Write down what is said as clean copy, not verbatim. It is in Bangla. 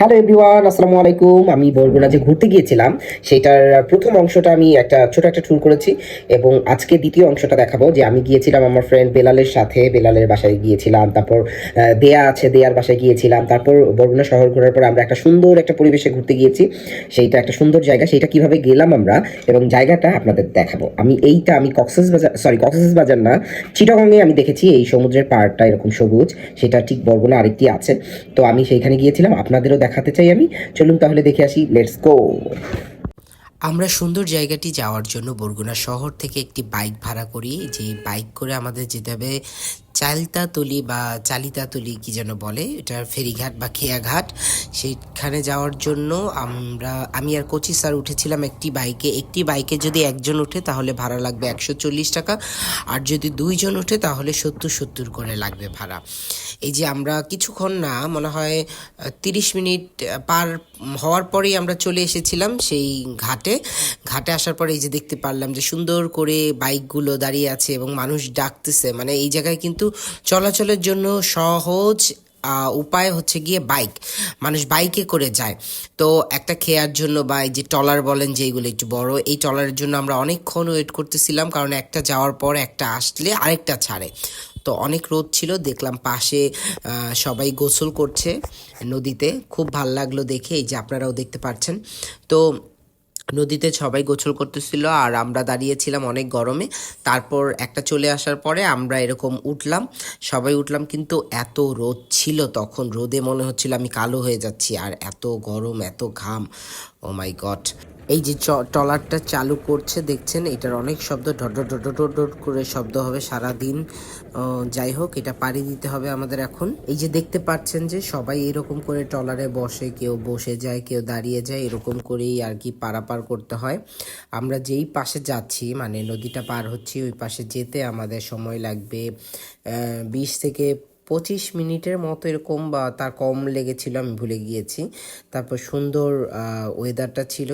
হ্যালো এভরিওয়ান, আসসালামু আলাইকুম। আমি বরগুনা যে ঘুরতে গিয়েছিলাম সেটার প্রথম অংশটা আমি ছোট একটা ট্যুর করেছি, এবং আজকে দ্বিতীয় অংশটা দেখাবো। যে আমি গিয়েছিলাম আমার ফ্রেন্ড বেলালের সাথে, বেলালের বাসায় গিয়েছিলাম, তারপর দেয়া আছে, দেয়ার বাসায় গিয়েছিলাম, তারপর বরগুনা শহর ঘোরার পর আমরা একটা সুন্দর একটা পরিবেশে ঘুরতে গিয়েছি। সেইটা একটা সুন্দর জায়গা, সেইটা কিভাবে গেলাম আমরা এবং জায়গাটা আপনাদের দেখাবো। আমি কক্সবাজার না, চিটাগংয়ে আমি দেখেছি এই সমুদ্রের পাড়টা এরকম সবুজ। সেটা ঠিক বরগুনা আরেকটি আছে। তো আমি সেইখানে গিয়েছিলাম, আপনাদেরও দেখাতে চাই আমি। চলুন তাহলে দেখে আসি, লেটস গো। আমরা সুন্দর জায়গাটি যাওয়ার জন্য বরগুনা শহর থেকে একটি বাইক ভাড়া করি। যে বাইক করে আমাদের যেতে হবে চালতাতলি বা চালিতাতলি কি যেন বলে, এটার ফেরিঘাট বা খেয়াঘাট। সেইখানে যাওয়ার জন্য আমি আর কোচি স্যার উঠেছিলাম একটি বাইকে যদি একজন ওঠে তাহলে ভাড়া লাগবে 140 টাকা, আর যদি দুইজন ওঠে তাহলে 70-70 করে লাগবে ভাড়া। এই যে আমরা কিছুক্ষণ না, মনে হয় 30 মিনিট পার হওয়ার পরেই আমরা চলে এসেছিলাম সেই ঘাটে। ঘাটে আসার পরে এই যে দেখতে পারলাম যে সুন্দর করে বাইকগুলো দাঁড়িয়ে আছে এবং মানুষ ডাকতেছে। মানে এই জায়গায় কিন্তু চলাচলের জন্য সহজ উপায় হচ্ছে গিয়ে বাইক। মানুষ বাইকে করে যায়। তো একটা খেয়ার জন্য বা এই যে ট্রলার বলেন, যেগুলো একটু বড়, এই ট্রলারের জন্য আমরা অনেকক্ষণ ওয়েট করতেছিলাম, কারণ একটা যাওয়ার পর একটা আসলে আরেকটা ছাড়ে। তো অনেক রোদ ছিল, দেখলাম পাশে সবাই গোসল করছে নদীতে। খুব ভাল লাগলো দেখে, এই যে আপনারাও দেখতে পাচ্ছেন। তো নদীতে সবাই গোসল করতেছিল আর আমরা দাঁড়িয়েছিলাম অনেক গরমে। তারপর একটা চলে আসার পরে আমরা এরকম উঠলাম, সবাই উঠলাম, কিন্তু এত রোদ ছিল তখন, রোদে মনে হচ্ছিল আমি কালো হয়ে যাচ্ছি, আর এত গরম, এত ঘাম। ও মাই গড। এই যে ট্রলারটা চালু করছে দেখছেন, এটার অনেক শব্দ, ঢট ঢট ঢট ঢট ঢট করে শব্দ হবে সারাদিন। যাই হোক, এটা পাড়ি দিতে হবে আমাদের এখন। এই যে দেখতে পাচ্ছেন যে সবাই এরকম করে ট্রলারে বসে, কেউ বসে যায়, কেউ দাঁড়িয়ে যায়, এরকম করেই আর কি পারাপার করতে হয়। আমরা যেই পাশে যাচ্ছি, মানে নদীটা পার হচ্ছি, ওই পাশে যেতে আমাদের সময় লাগবে 20 থেকে 25 মিনিটের মতো এরকম, বা তার কম লেগেছিল, আমি ভুলে গিয়েছি। তারপর সুন্দর ওয়েদারটা ছিল।